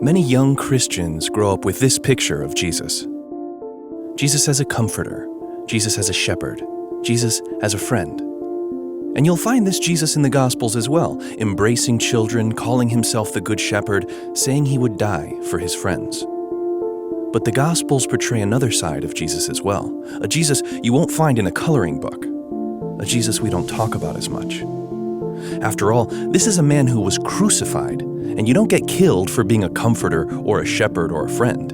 Many young Christians grow up with this picture of Jesus. Jesus as a comforter, Jesus as a shepherd, Jesus as a friend. And you'll find this Jesus in the Gospels as well, embracing children, calling himself the Good Shepherd, saying he would die for his friends. But the Gospels portray another side of Jesus as well, a Jesus you won't find in a coloring book, a Jesus we don't talk about as much. After all, this is a man who was crucified, and you don't get killed for being a comforter or a shepherd or a friend.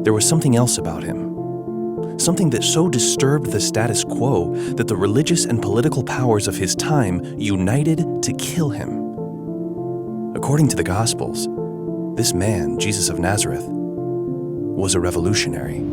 There was something else about him. Something that so disturbed the status quo that the religious and political powers of his time united to kill him. According to the Gospels, this man, Jesus of Nazareth, was a revolutionary.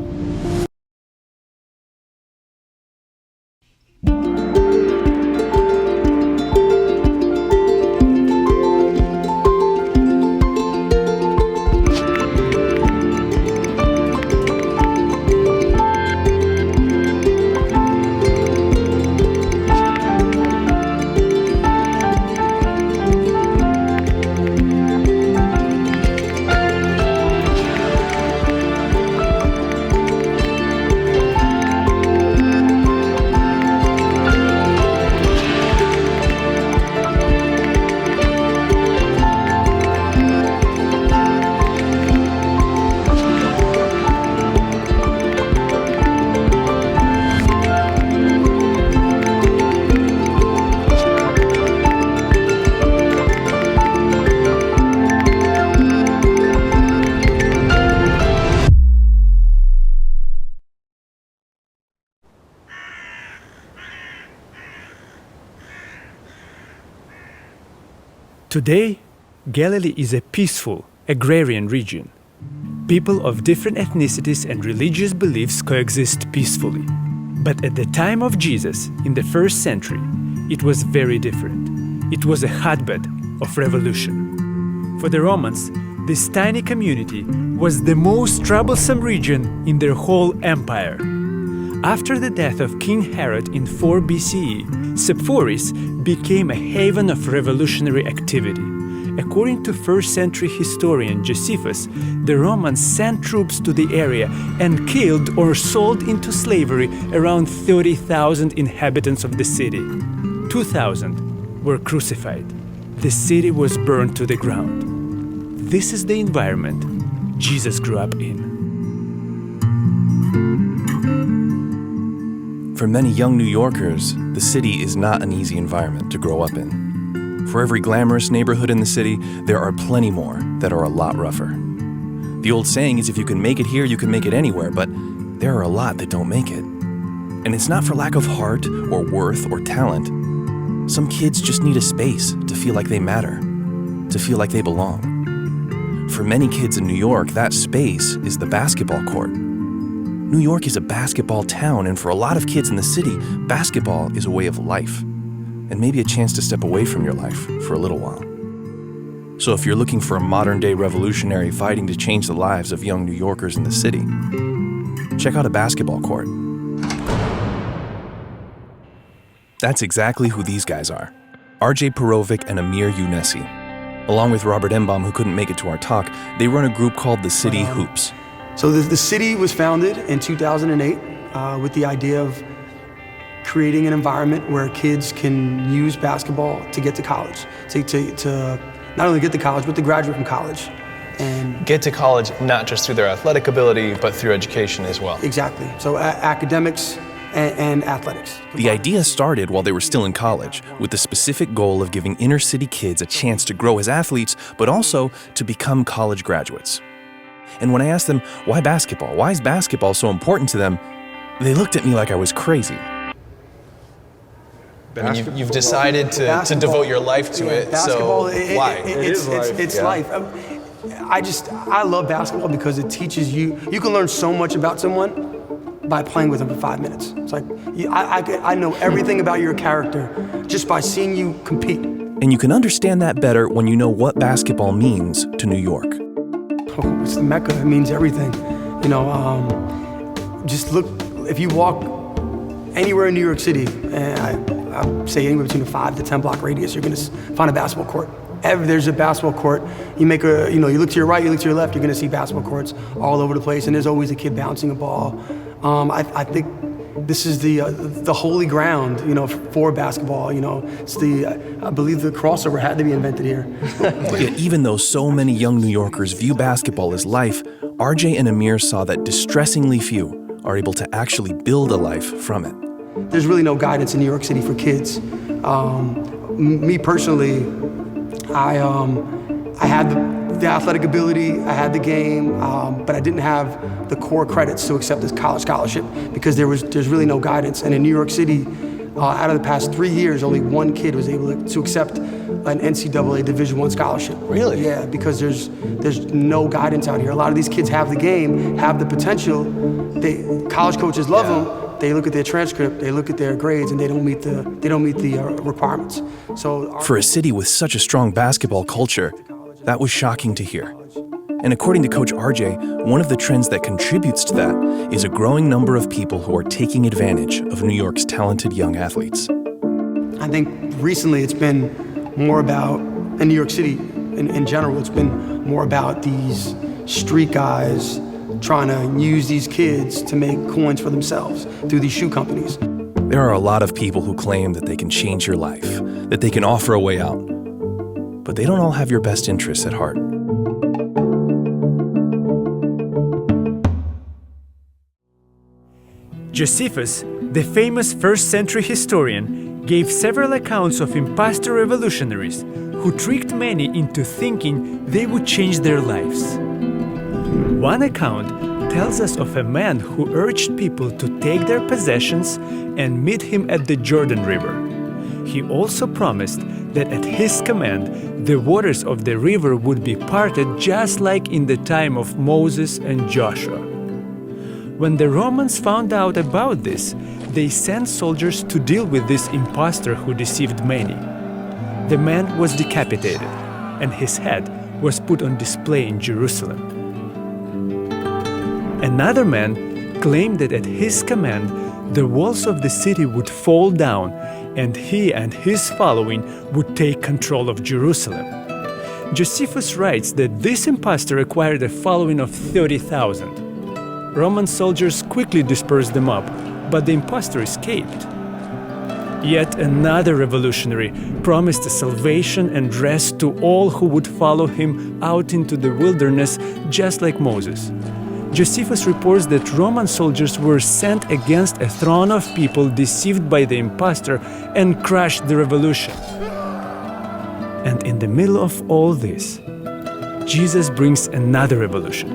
Today, Galilee is a peaceful, agrarian region. People of different ethnicities and religious beliefs coexist peacefully. But at the time of Jesus, in the first century, it was very different. It was a hotbed of revolution. For the Romans, this tiny community was the most troublesome region in their whole empire. After the death of King Herod in 4 BCE, Sepphoris became a haven of revolutionary activity. According to 1st century historian Josephus, the Romans sent troops to the area and killed or sold into slavery around 30,000 inhabitants of the city. 2,000 were crucified. The city was burned to the ground. This is the environment Jesus grew up in. For many young New Yorkers, the city is not an easy environment to grow up in. For every glamorous neighborhood in the city, there are plenty more that are a lot rougher. The old saying is if you can make it here, you can make it anywhere, but there are a lot that don't make it. And it's not for lack of heart or worth or talent. Some kids just need a space to feel like they matter, to feel like they belong. For many kids in New York, that space is the basketball court. New York is a basketball town, and for a lot of kids in the city, basketball is a way of life, and maybe a chance to step away from your life for a little while. So if you're looking for a modern-day revolutionary fighting to change the lives of young New Yorkers in the city, check out a basketball court. That's exactly who these guys are. RJ Perovic and Amir Younesi. Along with Robert Embaum, who couldn't make it to our talk, they run a group called the City Hoops. So the city was founded in 2008 with the idea of creating an environment where kids can use basketball to get to college, to not only get to college, but to graduate from college. And get to college not just through their athletic ability, but through education as well. Exactly. So academics and athletics. The idea started while they were still in college, with the specific goal of giving inner city kids a chance to grow as athletes, but also to become college graduates. And when I asked them, why basketball? Why is basketball so important to them? They looked at me like I was crazy. I mean, you've decided to devote your life to it, so why? It's life. I love basketball because it teaches you can learn so much about someone by playing with them for 5 minutes. It's like, I know everything about your character just by seeing you compete. And you can understand that better when you know what basketball means to New York. Oh, it's the Mecca, it means everything. You know, just look, if you walk anywhere in New York City, and I say anywhere between a 5 to 10 block radius, you're gonna find a basketball court. There's a basketball court. You look to your right, you look to your left, you're going to see basketball courts all over the place, and there's always a kid bouncing a ball. I think this is the holy ground, for basketball. It's I believe the crossover had to be invented here. Yet even though so many young New Yorkers view basketball as life, RJ and Amir saw that distressingly few are able to actually build a life from it. There's really no guidance in New York City for kids. Me personally, I had the athletic ability, I had the game, but I didn't have the core credits to accept this college scholarship because there's really no guidance. And in New York City, out of the past 3 years, only one kid was able to accept an NCAA Division I scholarship. Really? Yeah, because there's no guidance out here. A lot of these kids have the game, have the potential. College coaches love them. They look at their transcript, they look at their grades, and they don't meet the requirements. So for a city with such a strong basketball culture, that was shocking to hear. And according to Coach RJ, one of the trends that contributes to that is a growing number of people who are taking advantage of New York's talented young athletes. I think recently it's been more about, in New York City in general, it's been more about these street guys trying to use these kids to make coins for themselves through these shoe companies. There are a lot of people who claim that they can change your life, that they can offer a way out. But they don't all have your best interests at heart. Josephus, the famous first-century historian, gave several accounts of impostor revolutionaries who tricked many into thinking they would change their lives. One account tells us of a man who urged people to take their possessions and meet him at the Jordan River. He also promised that at his command, the waters of the river would be parted just like in the time of Moses and Joshua. When the Romans found out about this, they sent soldiers to deal with this impostor who deceived many. The man was decapitated, and his head was put on display in Jerusalem. Another man claimed that at his command, the walls of the city would fall down, and he and his following would take control of Jerusalem. Josephus writes that this impostor acquired a following of 30,000. Roman soldiers quickly dispersed them up, but the impostor escaped. Yet another revolutionary promised a salvation and rest to all who would follow him out into the wilderness, just like Moses. Josephus reports that Roman soldiers were sent against a throng of people deceived by the impostor and crushed the revolution. And in the middle of all this, Jesus brings another revolution,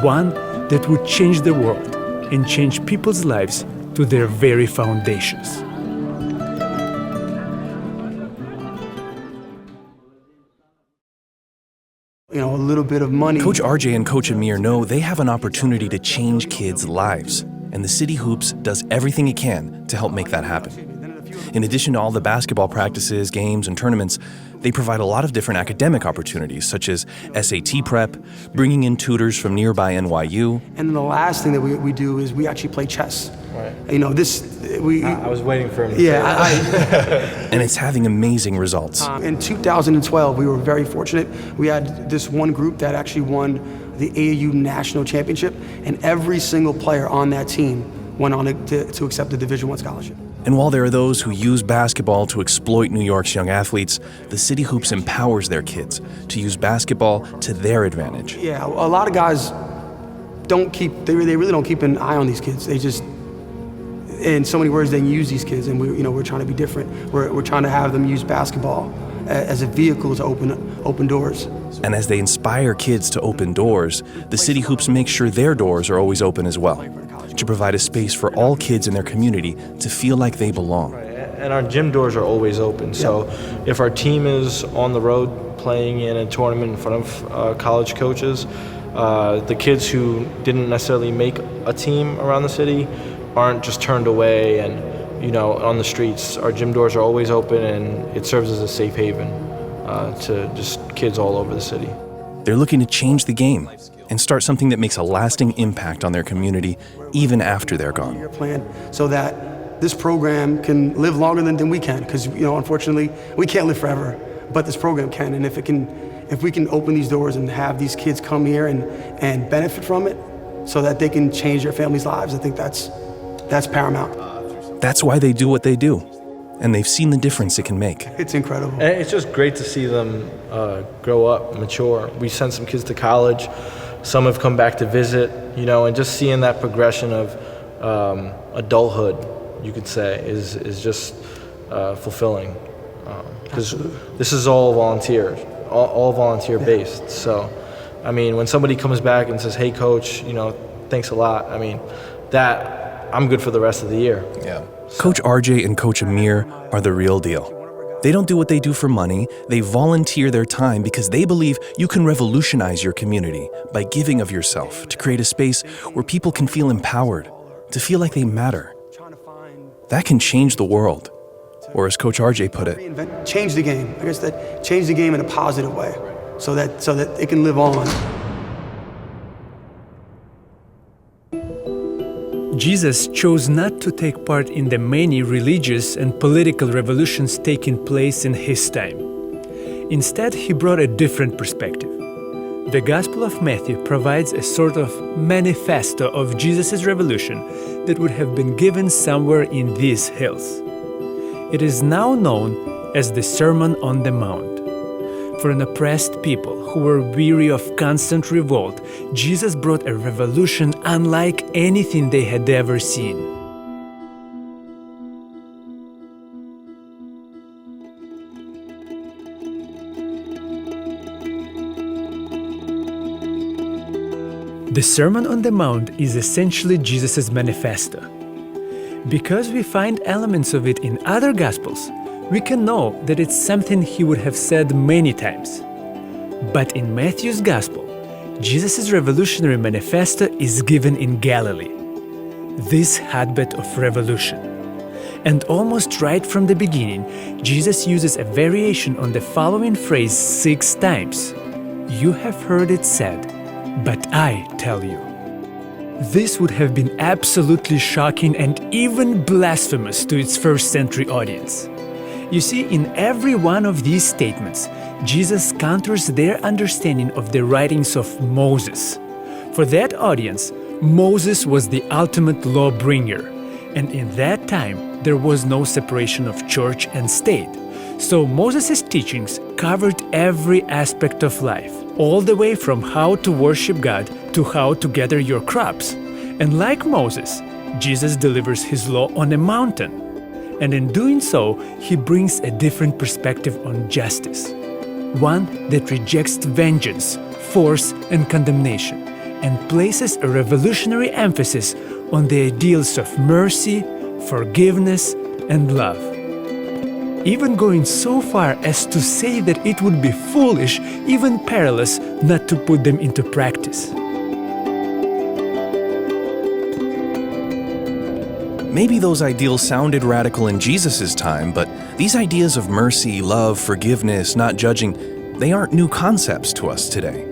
one that would change the world and change people's lives to their very foundations. A little bit of money. Coach RJ and Coach Amir know they have an opportunity to change kids' lives, and the City Hoops does everything it can to help make that happen. In addition to all the basketball practices, games, and tournaments, they provide a lot of different academic opportunities, such as SAT prep, bringing in tutors from nearby NYU. And then the last thing that we do is we actually play chess. Right. I was waiting for him to And it's having amazing results. In 2012, we were very fortunate. We had this one group that actually won the AAU National Championship, and every single player on that team went on to accept a Division I scholarship. And while there are those who use basketball to exploit New York's young athletes, the City Hoops empowers their kids to use basketball to their advantage. Yeah, a lot of guys they really don't keep an eye on these kids. They just, in so many words, they use these kids, and we're trying to be different. We're trying to have them use basketball as a vehicle to open doors. And as they inspire kids to open doors, the City Hoops make sure their doors are always open as well, to provide a space for all kids in their community to feel like they belong. And our gym doors are always open, so if our team is on the road playing in a tournament in front of college coaches, the kids who didn't necessarily make a team around the city aren't just turned away and on the streets. Our gym doors are always open, and it serves as a safe haven to just kids all over the city. They're looking to change the game and start something that makes a lasting impact on their community even after they're gone. Plan so that this program can live longer than we can, because unfortunately we can't live forever. but this program can. And if we can open these doors and have these kids come here and benefit from it so that they can change their families' lives, I think that's paramount. That's why they do what they do, and they've seen the difference it can make. It's incredible. And it's just great to see them grow up, mature. We sent some kids to college. Some have come back to visit, and just seeing that progression of adulthood, you could say, is just fulfilling. Because this is all volunteer, all volunteer based. So, I mean, when somebody comes back and says, "Hey, coach, thanks a lot," I mean, that I'm good for the rest of the year. Yeah. Coach RJ and Coach Amir are the real deal. They don't do what they do for money. They volunteer their time because they believe you can revolutionize your community by giving of yourself to create a space where people can feel empowered, to feel like they matter. That can change the world. Or as Coach RJ put it, change the game. I guess that change the game in a positive way so that it can live on. Jesus chose not to take part in the many religious and political revolutions taking place in his time. Instead, he brought a different perspective. The Gospel of Matthew provides a sort of manifesto of Jesus' revolution that would have been given somewhere in these hills. It is now known as the Sermon on the Mount. For an oppressed people who were weary of constant revolt, Jesus brought a revolution unlike anything they had ever seen. The Sermon on the Mount is essentially Jesus' manifesto. Because we find elements of it in other Gospels, we can know that it's something he would have said many times. But in Matthew's Gospel, Jesus' revolutionary manifesto is given in Galilee, this hotbed of revolution. And almost right from the beginning, Jesus uses a variation on the following phrase 6 times. "You have heard it said, but I tell you." This would have been absolutely shocking and even blasphemous to its first-century audience. You see, in every one of these statements, Jesus counters their understanding of the writings of Moses. For that audience, Moses was the ultimate lawbringer, and in that time, there was no separation of church and state. So Moses' teachings covered every aspect of life, all the way from how to worship God to how to gather your crops. And like Moses, Jesus delivers his law on a mountain. And in doing so, he brings a different perspective on justice. One that rejects vengeance, force, and condemnation, and places a revolutionary emphasis on the ideals of mercy, forgiveness, and love. Even going so far as to say that it would be foolish, even perilous, not to put them into practice. maybe those ideals sounded radical in Jesus' time, but these ideas of mercy, love, forgiveness, not judging, they aren't new concepts to us today.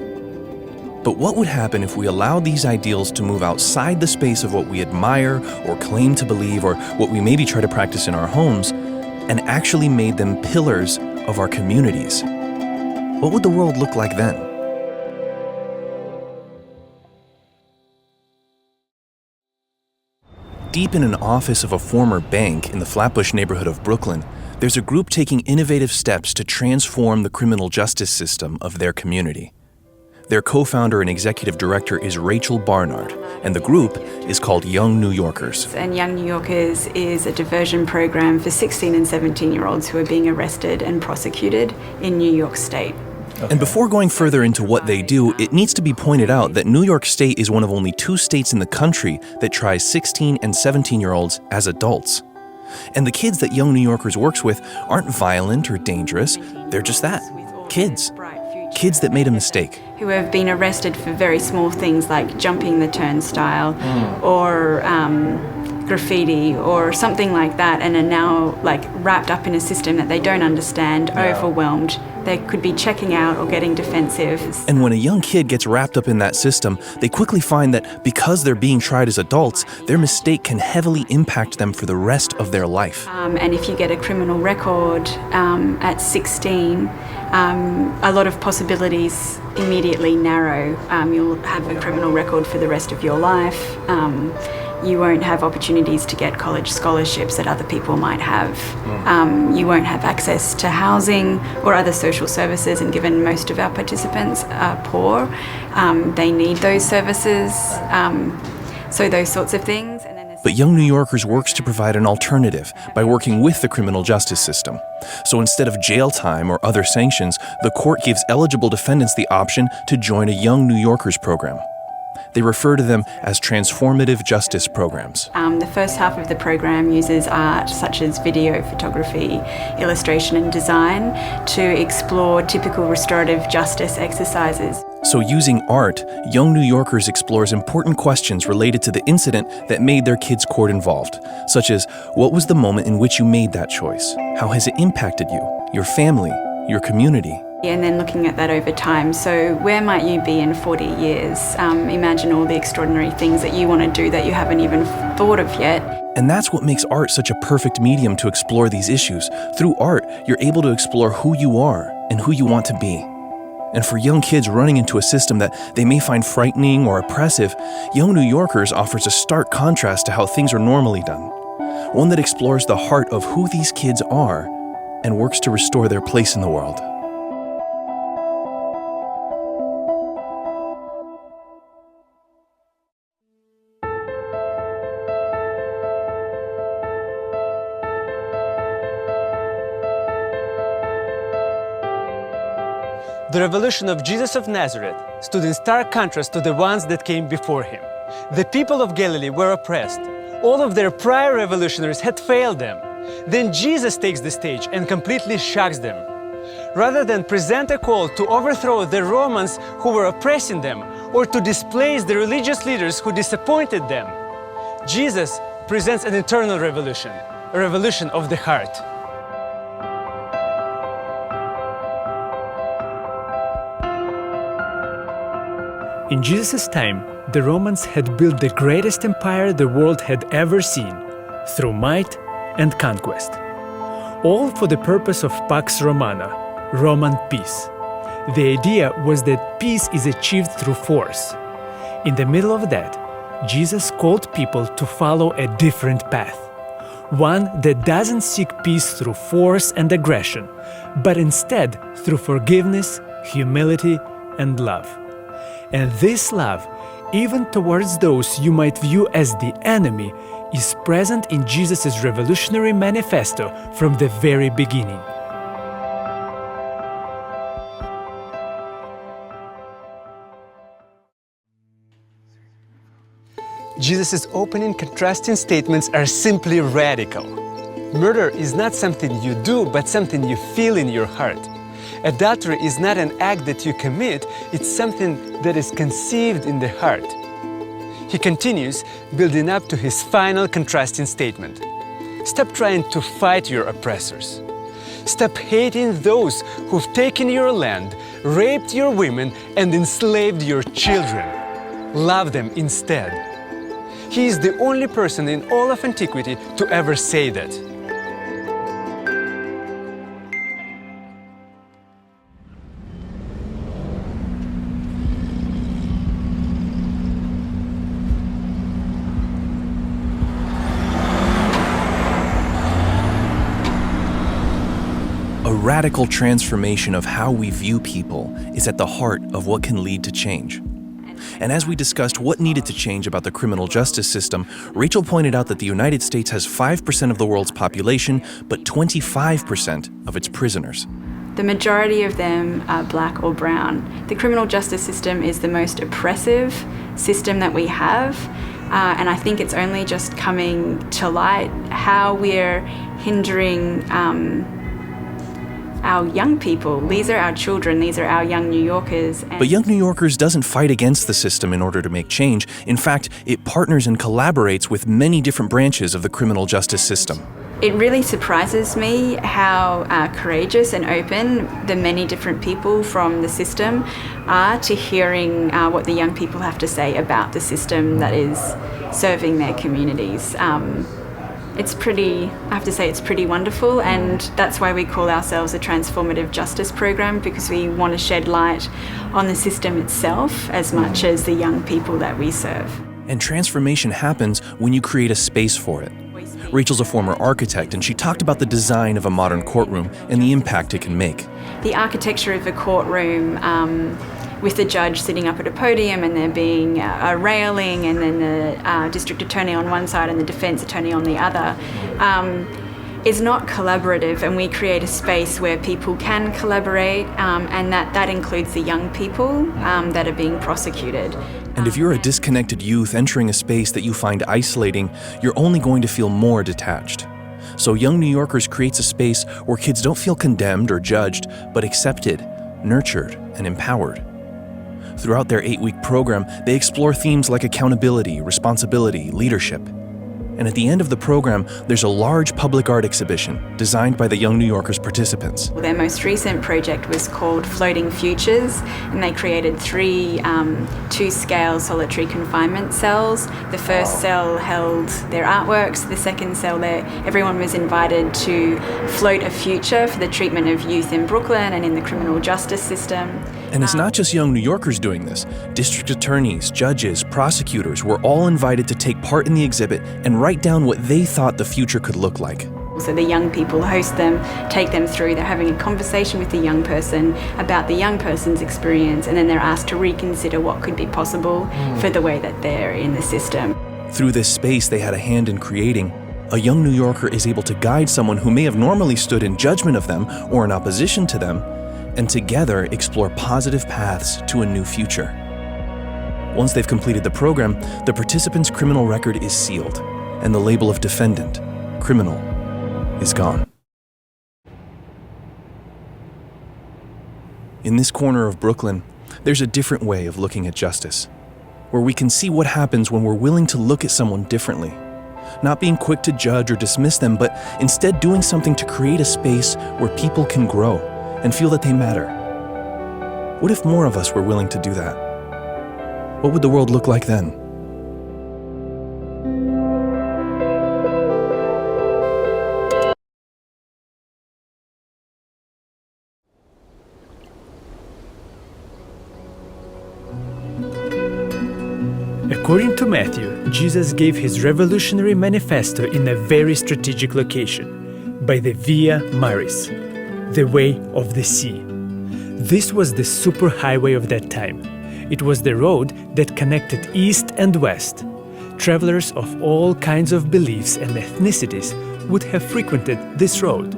But what would happen if we allowed these ideals to move outside the space of what we admire or claim to believe or what we maybe try to practice in our homes and actually made them pillars of our communities? What would the world look like then? Deep in an office of a former bank in the Flatbush neighborhood of Brooklyn, there's a group taking innovative steps to transform the criminal justice system of their community. Their co-founder and executive director is Rachel Barnard, and the group is called Young New Yorkers. And Young New Yorkers is a diversion program for 16 and 17-year-olds who are being arrested and prosecuted in New York State. Okay. And before going further into what they do, it needs to be pointed out that New York State is one of only 2 states in the country that tries 16 and 17-year-olds as adults. And the kids that Young New Yorkers works with aren't violent or dangerous, they're just that, kids. Kids that made a mistake. Who have been arrested for very small things like jumping the turnstile or graffiti or something like that, and are now like wrapped up in a system that they don't understand, overwhelmed. They could be checking out or getting defensive. And when a young kid gets wrapped up in that system, they quickly find that because they're being tried as adults, their mistake can heavily impact them for the rest of their life. And if you get a criminal record at 16, a lot of possibilities immediately narrow. You'll have a criminal record for the rest of your life. You won't have opportunities to get college scholarships that other people might have. You won't have access to housing or other social services, and given most of our participants are poor, they need those services, so those sorts of things. And then But Young New Yorkers works to provide an alternative by working with the criminal justice system. So instead of jail time or other sanctions, the court gives eligible defendants the option to join a Young New Yorkers program. They refer to them as transformative justice programs. The first half of the program uses art such as video, photography, illustration and design to explore typical restorative justice exercises. So using art, Young New Yorkers explores important questions related to the incident that made their kids' court involved, such as, what was the moment in which you made that choice? How has it impacted you, your family, your community? And then looking at that over time. So where might you be in 40 years? Imagine all the extraordinary things that you want to do that you haven't even thought of yet. And that's what makes art such a perfect medium to explore these issues. Through art, you're able to explore who you are and who you want to be. And for young kids running into a system that they may find frightening or oppressive, Young New Yorkers offers a stark contrast to how things are normally done. One that explores the heart of who these kids are and works to restore their place in the world. The revolution of Jesus of Nazareth stood in stark contrast to the ones that came before him. The people of Galilee were oppressed. All of their prior revolutionaries had failed them. Then Jesus takes the stage and completely shocks them. Rather than present a call to overthrow the Romans who were oppressing them or to displace the religious leaders who disappointed them, Jesus presents an eternal revolution, a revolution of the heart. In Jesus' time, the Romans had built the greatest empire the world had ever seen, through might and conquest. All for the purpose of Pax Romana, Roman peace. The idea was that peace is achieved through force. In the middle of that, Jesus called people to follow a different path. One that doesn't seek peace through force and aggression, but instead through forgiveness, humility, and love. And this love, even towards those you might view as the enemy, is present in Jesus' revolutionary manifesto from the very beginning. Jesus' opening contrasting statements are simply radical. Murder is not something you do, but something you feel in your heart. Adultery is not an act that you commit, it's something that is conceived in the heart. He continues, building up to his final contrasting statement. Stop trying to fight your oppressors. Stop hating those who've taken your land, raped your women, and enslaved your children. Love them instead. He is the only person in all of antiquity to ever say that. A radical transformation of how we view people is at the heart of what can lead to change. And as we discussed what needed to change about the criminal justice system, Rachel pointed out that the United States has 5% of the world's population, but 25% of its prisoners. The majority of them are black or brown. The criminal justice system is the most oppressive system that we have, and I think it's only just coming to light how we're hindering our young people. These are our children. These are our young New Yorkers. But Young New Yorkers doesn't fight against the system in order to make change. In fact, it partners and collaborates with many different branches of the criminal justice system. It really surprises me how courageous and open the many different people from the system are to hearing what the young people have to say about the system that is serving their communities. It's pretty wonderful, and that's why we call ourselves a transformative justice program, because we want to shed light on the system itself as much as the young people that we serve. And transformation happens when you create a space for it. Rachel's a former architect, and she talked about the design of a modern courtroom and the impact it can make. The architecture of a courtroom, with the judge sitting up at a podium and there being a railing, and then the district attorney on one side and the defence attorney on the other, is not collaborative, and we create a space where people can collaborate, and that includes the young people that are being prosecuted. And if you're a disconnected youth entering a space that you find isolating, you're only going to feel more detached. So Young New Yorkers creates a space where kids don't feel condemned or judged, but accepted, nurtured, and empowered. Throughout their 8-week program, they explore themes like accountability, responsibility, leadership. And at the end of the program, there's a large public art exhibition designed by the Young New Yorkers participants. Their most recent project was called Floating Futures, and they created 3 2-scale solitary confinement cells. The first cell held their artworks. The second cell, everyone was invited to float a future for the treatment of youth in Brooklyn and in the criminal justice system. And it's not just Young New Yorkers doing this. District attorneys, judges, prosecutors were all invited to take part in the exhibit and write down what they thought the future could look like. So the young people host them, take them through, they're having a conversation with the young person about the young person's experience, and then they're asked to reconsider what could be possible for the way that they're in the system. Through this space they had a hand in creating, a Young New Yorker is able to guide someone who may have normally stood in judgment of them or in opposition to them, and together explore positive paths to a new future. Once they've completed the program, the participant's criminal record is sealed, and the label of defendant, criminal, is gone. In this corner of Brooklyn, there's a different way of looking at justice, where we can see what happens when we're willing to look at someone differently, not being quick to judge or dismiss them, but instead doing something to create a space where people can grow and feel that they matter. What if more of us were willing to do that? What would the world look like then? According to Matthew, Jesus gave his revolutionary manifesto in a very strategic location, by the Via Maris, the way of the sea. This was the superhighway of that time. It was the road that connected east and west. Travelers of all kinds of beliefs and ethnicities would have frequented this road.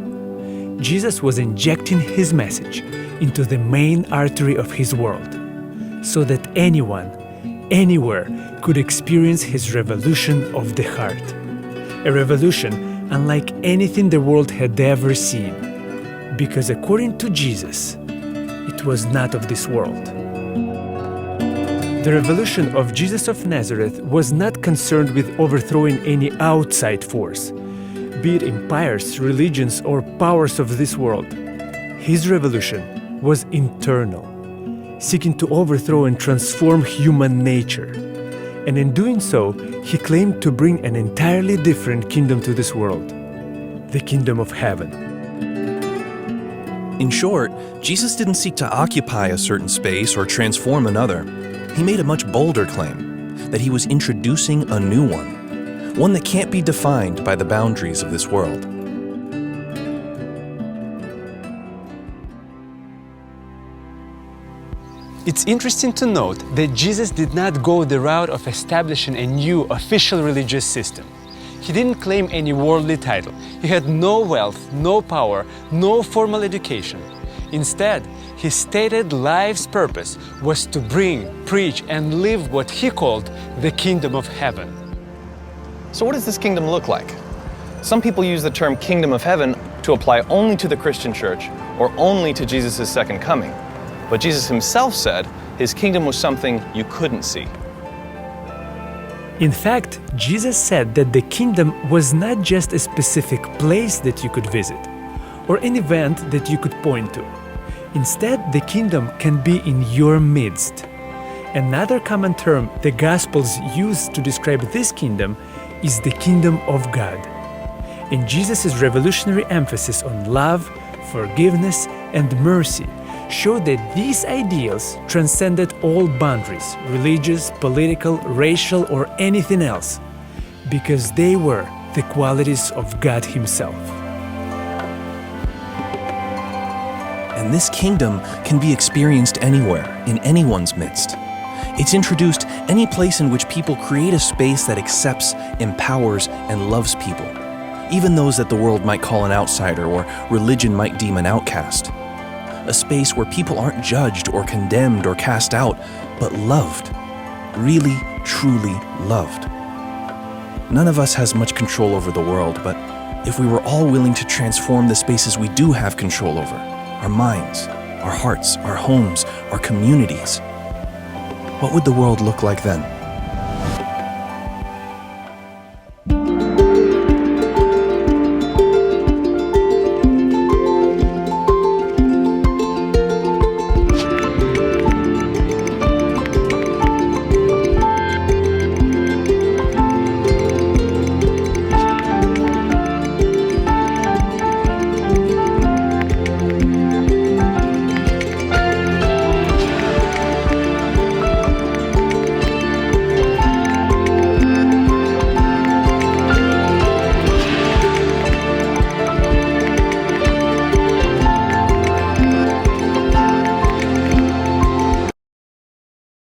Jesus was injecting his message into the main artery of his world, so that anyone, anywhere, could experience his revolution of the heart. A revolution unlike anything the world had ever seen, because according to Jesus, it was not of this world. The revolution of Jesus of Nazareth was not concerned with overthrowing any outside force, be it empires, religions, or powers of this world. His revolution was internal, seeking to overthrow and transform human nature. And in doing so, he claimed to bring an entirely different kingdom to this world, the kingdom of heaven. In short, Jesus didn't seek to occupy a certain space or transform another. He made a much bolder claim, that he was introducing a new one that can't be defined by the boundaries of this world. It's interesting to note that Jesus did not go the route of establishing a new official religious system. He didn't claim any worldly title. He had no wealth, no power, no formal education. Instead, his stated life's purpose was to bring, preach, and live what he called the kingdom of heaven. So what does this kingdom look like? Some people use the term kingdom of heaven to apply only to the Christian church or only to Jesus' second coming. But Jesus himself said his kingdom was something you couldn't see. In fact, Jesus said that the kingdom was not just a specific place that you could visit, or an event that you could point to. Instead, the kingdom can be in your midst. Another common term the Gospels use to describe this kingdom is the kingdom of God. And Jesus' revolutionary emphasis on love, forgiveness, and mercy showed that these ideals transcended all boundaries, religious, political, racial, or anything else, because they were the qualities of God Himself. And this kingdom can be experienced anywhere, in anyone's midst. It's introduced any place in which people create a space that accepts, empowers, and loves people, even those that the world might call an outsider or religion might deem an outcast. A space where people aren't judged or condemned or cast out, but loved. Really, truly loved. None of us has much control over the world, but if we were all willing to transform the spaces we do have control over, our minds, our hearts, our homes, our communities, what would the world look like then?